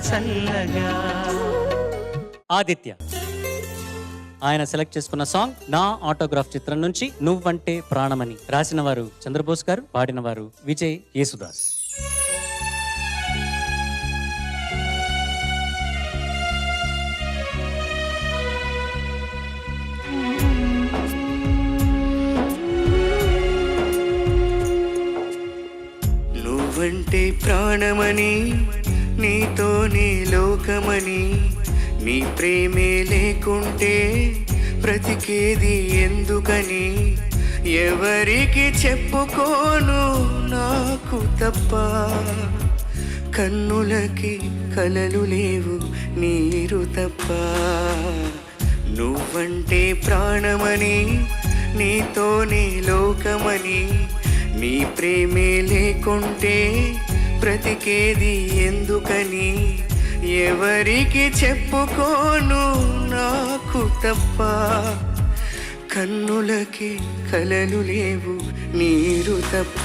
చల్లగా. ఆదిత్య ఆయన సెలెక్ట్ చేసుకున్న సాంగ్ నా ఆటోగ్రాఫ్ చిత్రం నుంచి నువ్వంటే ప్రాణమని. రాసిన వారు చంద్రబోస్ గారు, పాడిన వారు విజయ్ యేసుదాస్. నువ్వంటే ప్రాణమని, నీతోనే లోకమని, నీ ప్రేమే లేకుంటే బ్రతికేది ఎందుకని, ఎవరికి చెప్పుకోను నాకు తప్ప, కన్నులకి కలలు లేవు నీరు తప్ప. నువ్వంటే ప్రాణమని, నీతోనే లోకమని, నీ ప్రేమే లేకుంటే బ్రతికేది ఎందుకని, ఎవరికి చెప్పుకోను నాకు తప్ప, కన్నులకి కలలు లేవు నీరు తప్ప.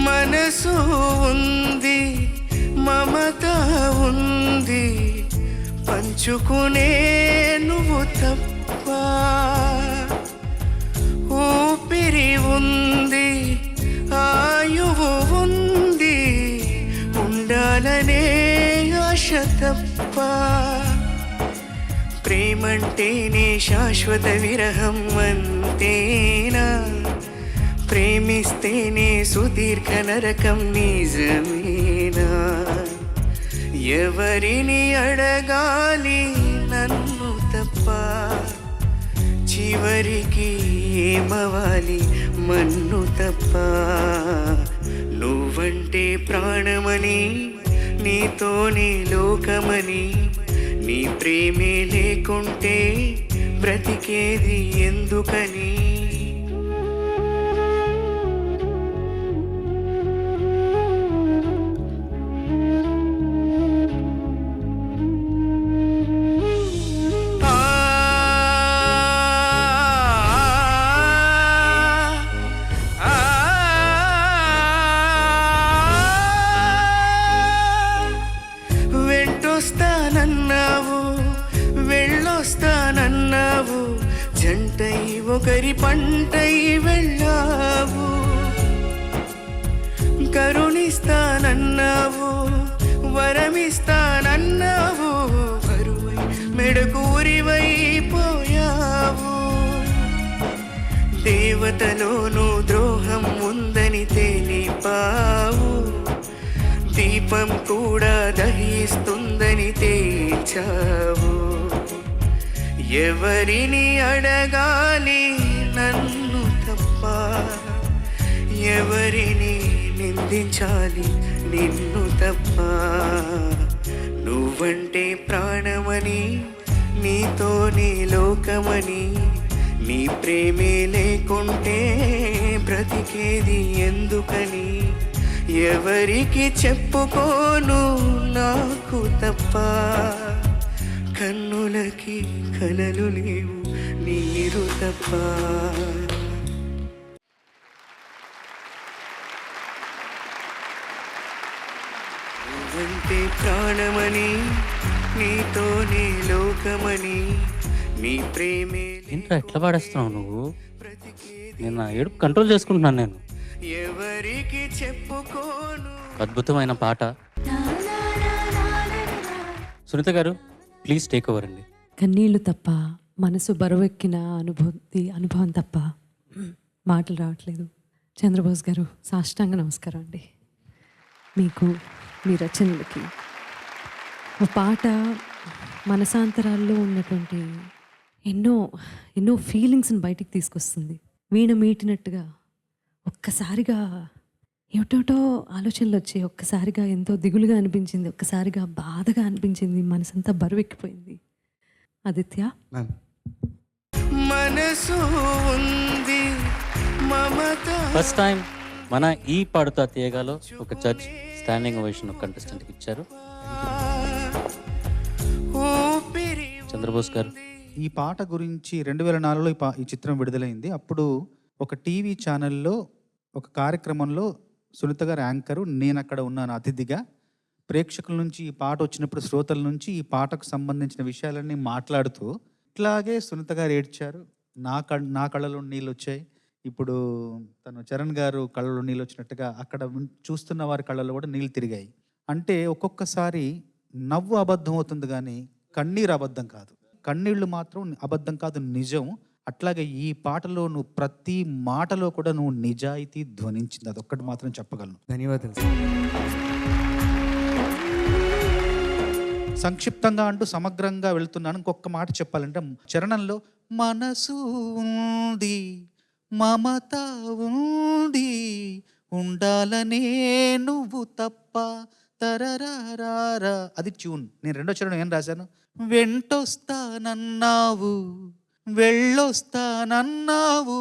మనసు ఉంది, మమత ఉంది, పంచుకునే నువ్వు తప్ప, ఊపిరి ఉంది, ఆయువు ఉంది, ఉండాలనే ఆశ తప్ప. ప్రేమంటేనే శాశ్వత విరహం అంతేనా, ప్రేమిస్తేనే సుదీర్ఘ నరకం నిజమేనా, ఎవరిని అడగాలి నన్ను తప్ప, చివరికి ఏమవాలి మన్ను తప్ప. నువ్వంటే ప్రాణమని, నీతోనే లోకమని, నీ ప్రేమే లేకుంటే బ్రతికేది ఎందుకని. వెంటొస్తానన్నావు, వెళ్ళొస్తానన్నావు, జంటై ఒకరి పంటై వెళ్ళావు, కరుణిస్తానన్నావు, వరమిస్తానన్నావు, కరువై మెడకూరివైపోయావు. దేవతలోనూ ద్రోహం ఉందని తెలిపావు, దీపం కూడా దహిస్తుందని తేల్చావు. ఎవరిని అడగాలి నన్ను తప్ప, ఎవరిని నిందించాలి నిన్ను తప్ప. నువ్వంటే ప్రాణమని, నీతోనే లోకమని, నీ ప్రేమే లేకుంటే బ్రతికేది ఎందుకని, ఎవరికి చెప్పుకోను నాకు తప్ప, కన్నులకి కలలు లేవు నీరు తప్ప. నువ్వంటే ప్రాణమని, నీతోనే లోకమని, నీ ప్రేమే. ఏంట్రా ఎట్లా పాడేస్తున్నావు నువ్వు? నేను నా ఏడుపు కంట్రోల్ చేసుకుంటున్నాను. నేను ఎవరికి చెప్పుకోను. అద్భుతమైన పాట. సునీత గారు ప్లీజ్ టేక్ ఓవర్ అండి. కన్నీళ్లు తప్ప, మనసు బరువెక్కిన అనుభవం తప్ప మాటలు రావట్లేదు. చంద్రబోస్ గారు సాష్టాంగ నమస్కారం అండి. మీకు, మీ రచనలకి ఒక పాట మనసాంతరాల్లో ఉన్నటువంటి ఎన్నో ఫీలింగ్స్ని బయటికి తీసుకొస్తుంది. వీణ మీటినట్టుగా ఒక్కసారిగా ఏమిటోటో ఆలోచనలు వచ్చాయి. ఒక్కసారిగా ఎంతో దిగులుగా అనిపించింది, ఒక్కసారిగా బాధగా అనిపించింది, మనసంతా బరువెక్కిపోయింది. ఆదిత్య, మ్యామ్ మనసు ఉంది మమత ఫస్ట్ టైం మన ఈ పాడుతా తీయగాలో ఒక జడ్జ్ స్టాండింగ్ ఓవేషన్ ఒక కంటెస్టెంట్కి ఇచ్చారు. ఊపిరి చంద్రబోస్ గారు, ఈ పాట గురించి 2004లో ఈ చిత్రం విడుదలైంది. అప్పుడు ఒక టీవీ ఛానల్లో ఒక కార్యక్రమంలో సునీత గారు యాంకరు, నేను అక్కడ ఉన్నాను అతిథిగా. ప్రేక్షకుల నుంచి ఈ పాట వచ్చినప్పుడు శ్రోతల నుంచి ఈ పాటకు సంబంధించిన విషయాలన్నీ మాట్లాడుతూ ఇట్లాగే సునీత గారు ఏడ్చారు. నా కళ్ళలో నీళ్ళు వచ్చాయి. ఇప్పుడు తను చరణ్ గారు కళ్ళలో నీళ్ళు వచ్చినట్టుగా అక్కడ చూస్తున్న వారి కళ్ళలో కూడా నీళ్ళు తిరిగాయి. అంటే ఒక్కొక్కసారి నవ్వు అబద్ధం అవుతుంది కానీ కన్నీరు అబద్ధం కాదు. కన్నీళ్లు మాత్రం అబద్ధం కాదు, నిజం. అట్లాగే ఈ పాటలో నువ్వు ప్రతి మాటలో కూడా నువ్వు నిజాయితీ ధ్వనించింది, అదొక్కటి మాత్రం చెప్పగలను. ధన్యవాదాలు సార్. సంక్షిప్తంగా అంటూ సమగ్రంగా వెళ్తున్నాను. ఇంకొక మాట చెప్పాలంటే చరణంలో మనసు ఉంది మమత ఉంది ఉండాలనే నువ్వు తప్ప తరరారా, అది ట్యూన్. నేను రెండో చరణం ఏం రాశాను, వెంటొస్తానన్నావు వెళ్ళొస్తానన్నావు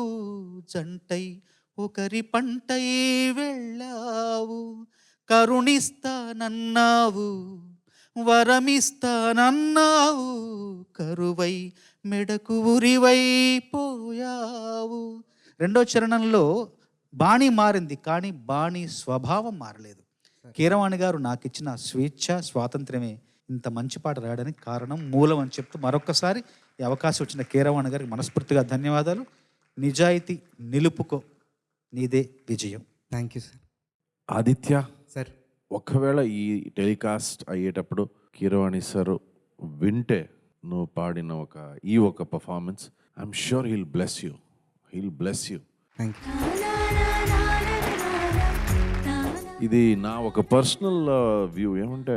జంటై ఒకరి పంటై వెళ్ళావు, కరుణిస్తానన్నావు వరమిస్తానన్నావు కరువై మెడకు ఉరివై పోయావు. రెండో చరణంలో బాణి మారింది కానీ బాణి స్వభావం మారలేదు. కీరవాణి గారు నాకు ఇచ్చిన స్వేచ్ఛ స్వాతంత్ర్యమే ఇంత మంచి పాట రాయడానికి కారణం, మూలం అని చెప్తూ మరొకసారి ఈ అవకాశం వచ్చిన కీరవాణి గారికి మనస్ఫూర్తిగా ధన్యవాదాలు. నిజాయితీ నిలుపుకో, నీదే విజయం. Thank you sir. Aditya, sir ఒకవేళ ఈ టెలికాస్ట్ అయ్యేటప్పుడు కీరవాణి సార్ వింటే నువ్వు పాడిన ఒక performance, I'm sure he'll bless you. Thank you. ఇది నా ఒక పర్సనల్ వ్యూ. ఏమంటే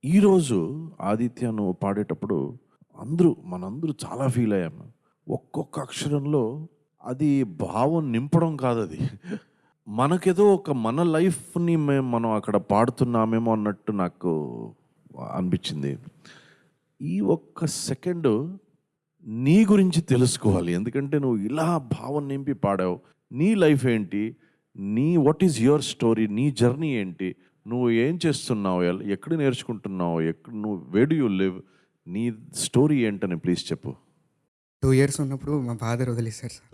ఈరోజు ఆదిత్య నువ్వు పాడేటప్పుడు మనందరూ చాలా ఫీల్ అయ్యాము. ఒక్కొక్క అక్షరంలో అది భావం నింపడం కాదు, అది మనకేదో మన లైఫ్ని మనం అక్కడ పాడుతున్నామేమో అన్నట్టు నాకు అనిపించింది. ఈ ఒక్క సెకండ్ నీ గురించి తెలుసుకోవాలి, ఎందుకంటే నువ్వు ఇలా భావం నింపి పాడావు. నీ లైఫ్ ఏంటి, వాట్ ఈజ్ యువర్ స్టోరీ, నీ జర్నీ ఏంటి, నువ్వు ఏం చేస్తున్నావు, ఎక్కడ నేర్చుకుంటున్నావు, నువ్వు వేర్ డు యు లివ్, నీ స్టోరీ ఏంటని ప్లీజ్ చెప్పు. 2 years ఉన్నప్పుడు మా ఫాదర్ వదిలేశారు సార్.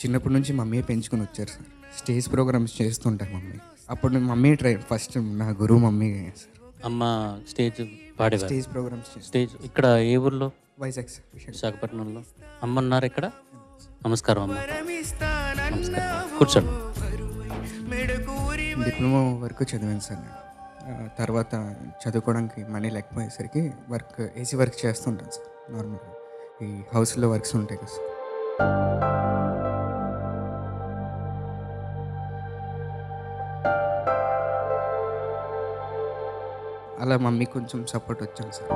చిన్నప్పటి నుంచి మమ్మీ పెంచుకొని వచ్చారు సార్. స్టేజ్ ప్రోగ్రామ్స్ చేస్తుంటారు మమ్మీ. అప్పుడు మమ్మీ ఫస్ట్ నా గురువు మమ్మీ సార్. అమ్మ స్టేజ్ పాడేవారు. స్టేజ్ ప్రోగ్రామ్స్ చేస్తారు. స్టేజ్ ఇక్కడ ఏ ఊర్లో? వైజాగ్ సార్. విశాఖపట్నంలో. అమ్మ ఉన్నారు ఇక్కడ? నమస్కారం అమ్మ. నమస్కారం, కూర్చోండి. డిప్లొమా వరకు చదివాను సార్ నేను. తర్వాత చదువుకోవడానికి మనీ లేకపోయేసరికి ఏసీ వర్క్ చేస్తుంటాను సార్. నార్మల్గా ఈ హౌస్లో వర్క్స్ ఉంటాయి కదా సార్. అలా మమ్మీ కొంచెం సపోర్ట్ వచ్చాను సార్.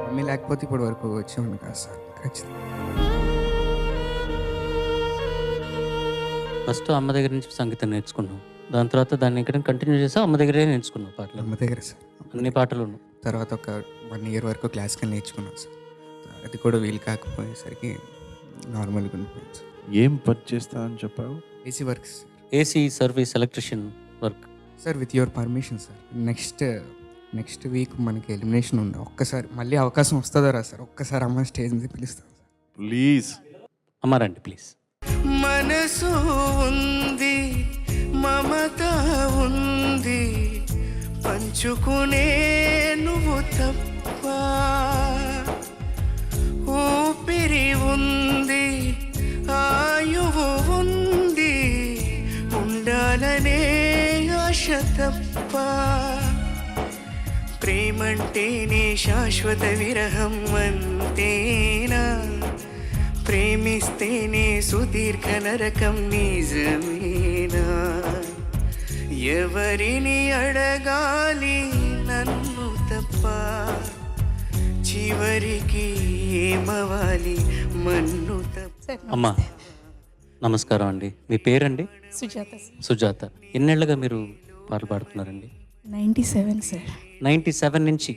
మమ్మీ లేకపోతే ఇప్పుడు వరకు వచ్చేవాడిని కాదు సార్. ఖచ్చితంగా ఫస్ట్ అమ్మ దగ్గర నుంచి సంగీతం నేర్చుకున్నావు, దాని తర్వాత దాన్ని ఇక్కడ కంటిన్యూ చేసావు, అమ్మ దగ్గరే నేర్చుకున్నావు పాటలు? అమ్మ దగ్గర సార్. అన్ని పాటలు. తర్వాత ఒక 1 year వరకు క్లాసికల్ నేర్చుకున్నాను సార్. అది కూడా వీలు కాకపోయేసరికి నార్మల్గా ఉండిపోయింది సార్. ఏం పని చేస్తా అని చెప్పావు? AC works. AC service, electrician work. Sir with your permission sir, next week మనకి ఎలిమినేషన్ ఉంది. ఒక్కసారి మళ్ళీ అవకాశం వస్తుందా రా సార్? ఒక్కసారి అమ్మ స్టేజ్ మీద పిలుస్తాను సార్. ప్లీజ్ అమ్మ రండి ప్లీజ్. మనసు ఉంది మమత ఉంది పంచుకునే నువ్వు తప్ప, ఊపిరి ఉంది ఆయువు ఉంది ఉండాలనే ఆశ తప్ప, ప్రేమంటేనే శాశ్వత విరహం అంతేనా, ప్రేమిస్తేనే సుదీర్ఘ నరకం నిజమేనా, ఎవరిని అడగాలి నన్ను తప్ప, చివరికి ఏమవాలి మన్ను తప్ప. అమ్మా నమస్కారం అండి. మీ పేరండి? సుజాత సుజాత. ఎన్నేళ్లుగా మీరు పాటలు పాడుతున్నారండి? 97 సార్. 97 నుంచి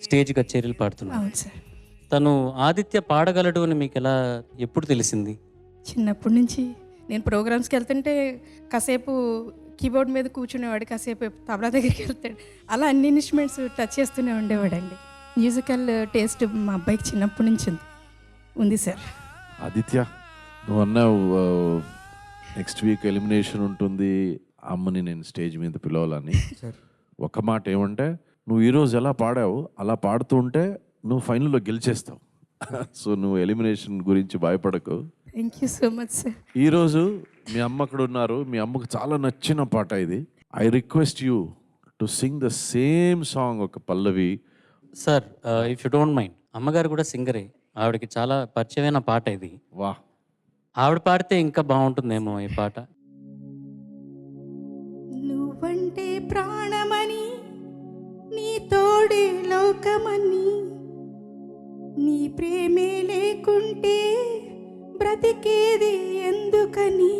స్టేజ్ కచేరీలు పాడుతున్నారు. అవును సార్. తను ఆదిత్య పాడగలడు అని మీకు ఎలా ఎప్పుడు తెలిసింది? చిన్నప్పటి నుంచి నేను ప్రోగ్రామ్స్కి వెళ్తుంటే కాసేపు కీబోర్డ్ మీద కూర్చునేవాడు, కాసేపు తబలా దగ్గరికి వెళ్తాడు, అలా అన్ని ఇన్స్ట్రుమెంట్స్ టచ్ చేస్తూనే ఉండేవాడండి. మ్యూజికల్ టేస్ట్ మా అబ్బాయికి చిన్నప్పటి నుంచి ఉంది సార్. ఆదిత్య, నువ్వు అన్నావు నెక్స్ట్ వీక్ ఎలిమినేషన్ ఉంటుంది, అమ్మని నేను స్టేజ్ మీద పిలవాలని. సార్ ఒక మాట ఏమంటే, నువ్వు ఈరోజు ఎలా పాడావు అలా పాడుతూ ఉంటే నువ్వు ఫైనల్లో గెలిచేస్తావు. సో నువ్వు ఎలిమినేషన్ గురించి భయపడకు. Thank you so much sir. ఈరోజు మీ అమ్మ అక్కడ ఉన్నారు, మీ అమ్మకు చాలా నచ్చిన పాట ఇది. I request you to sing the same song, ఒక పల్లవి. Sir if you don't mind, అమ్మగారు కూడా సింగరే, ఆవిడకి చాలా పరిచయమైన పాట ఇది. వా, ఆవిడ పాడితే ఇంకా బాగుంటుందేమో ఈ పాట. నువ్వంటే ప్రాణమని, నీ తోడే లోకమని, నీ ప్రేమే లేకుంటే బ్రతికేది ఎందుకని,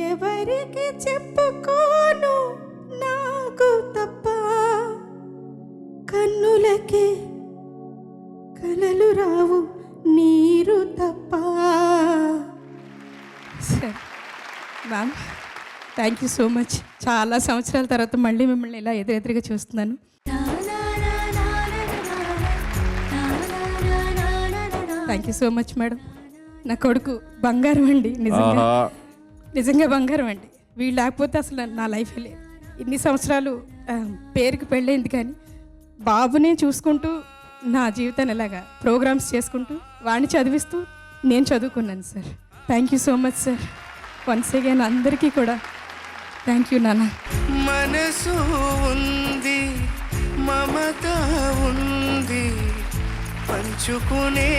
ఎవరికి చెప్పుకోను నాకు తప్ప, కన్నులకే కలలు రావు నీరు తప్ప. Sir ma'am, thank you so much. చాలా సంవత్సరాల తర్వాత మళ్ళీ మిమ్మల్ని ఇలా ఎదురెదురుగా చూస్తున్నాను. Thank you so much madam. నా కొడుకు బంగారం అండి, నిజంగా నిజంగా బంగారం అండి. వీళ్ళు లేకపోతే అసలు నా లైఫ్ లేదు. ఇన్ని సంవత్సరాలు పేరుకి పెళ్ళైంది, కానీ బాబునే చూసుకుంటూ నా జీవితాన్ని ఇలాగా ప్రోగ్రామ్స్ చేసుకుంటూ వాడిని చదివిస్తూ నేను చదువుకున్నాను sir. Thank you so much sir. Once again అందరికీ కూడా థ్యాంక్ యూ నాన్న. మనసు ఉంది, మమత ఉంది, పంచుకునే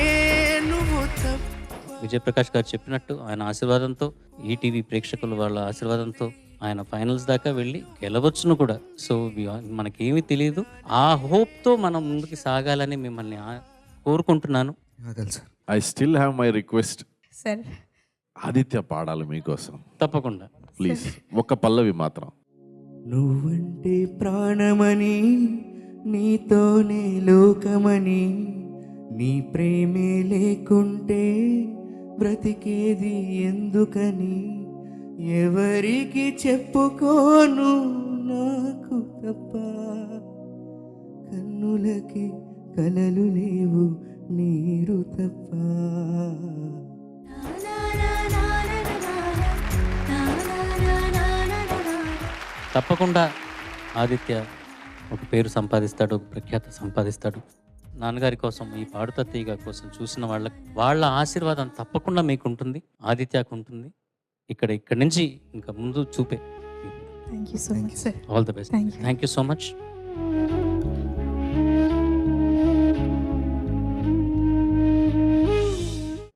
నువ్వు తప్ప. విజయప్రకాష్ గారు చెప్పినట్టు ఆయన ఆశీర్వాదంతో, ఈటీవీ ప్రేక్షకుల వాళ్ళ ఆశీర్వాదంతో ఆయన ఫైనల్స్ దాకా వెళ్ళి గెలవచ్చును కూడా. సో మనకేమీ తెలియదు. ఆ హోప్తో మనం ముందుకు సాగాలని మిమ్మల్ని కోరుకుంటున్నాను. తెలుసు sir. I still have my request. Sir Aditya పాడాలి మీకోసం, తప్పకుండా. ప్లీజ్ ఒక్క పల్లవి మాత్రం. నువ్వంటే ప్రాణమని, నీతోనే లోకమని, నీ ప్రేమే లేకుంటే బ్రతికేది ఎందుకని, ఎవరికి చెప్పుకోను నాకు తప్ప, కన్నులకి కలలు లేవు నీరు తప్ప. తప్పకుండా ఆదిత్య ఒక పేరు సంపాదిస్తాడు, ఒక ప్రఖ్యాత సంపాదిస్తాడు. నాన్నగారి కోసం, ఈ పాడుతా తీగ కోసం చూసిన వాళ్ళ ఆశీర్వాదం తప్పకుండా మీకు ఉంటుంది, ఆదిత్యకు ఉంటుంది. ఇక్కడి నుంచి ఇంకా ముందు చూపే. Thank you so much sir. All the best. Thank you so much.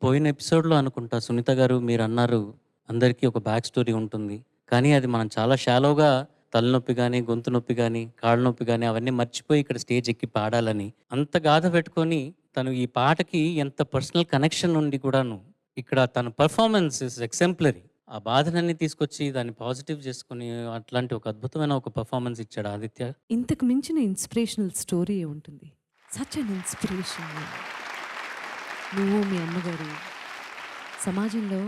పోయిన ఎపిసోడ్లో అనుకుంటా సునీత గారు మీరు అన్నారు, అందరికీ ఒక బ్యాక్ స్టోరీ ఉంటుంది, కానీ అది మనం చాలా షాలోగా తలనొప్పి కానీ, గొంతు నొప్పి కానీ, కాళ్ళ నొప్పి కానీ అవన్నీ మర్చిపోయి ఇక్కడ స్టేజ్ ఎక్కి పాడాలని అంత గాథ పెట్టుకొని తను ఈ పాటకి ఎంత పర్సనల్ కనెక్షన్ ఉండి కూడాను ఇక్కడ తన పర్ఫార్మెన్స్ ఇస్ ఎగ్జాంపులరీ. ఆ బాధనన్నీ తీసుకొచ్చి దాన్ని పాజిటివ్ చేసుకుని అట్లాంటి ఒక అద్భుతమైన ఒక పర్ఫార్మెన్స్ ఇచ్చాడు ఆదిత్య. ఇంతకు మించిన ఇన్స్పిరేషనల్ స్టోరీ ఉంటుంది. Such an inspiration. నువ్వు మీ అమ్మగారు సమాజంలో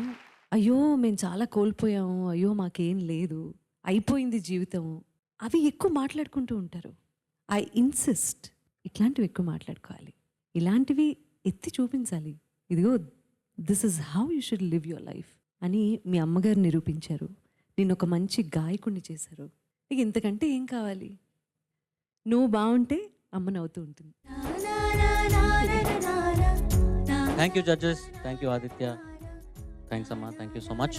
అయ్యో మేము చాలా కోల్పోయాము, అయ్యో మాకేం లేదు, అయిపోయింది జీవితం, అవి ఎక్కువ మాట్లాడుకుంటూ ఉంటారు. ఐ ఇన్సిస్ట్ ఇట్లాంటివి ఎక్కువ మాట్లాడుకోవాలి, ఇలాంటివి ఎత్తి చూపించాలి. ఇదిగో this is how you should live your life అని మీ అమ్మగారు నిరూపించారు. నేను ఒక మంచి గాయకుడిని చేశారు. ఇక ఇంతకంటే ఏం కావాలి? నువ్వు బాగుంటే అమ్మ నవ్వుతూ ఉంటుంది. Thank you judges, thank you Aditya, thanks అమ్మా, థ్యాంక్ యూ సో మచ్.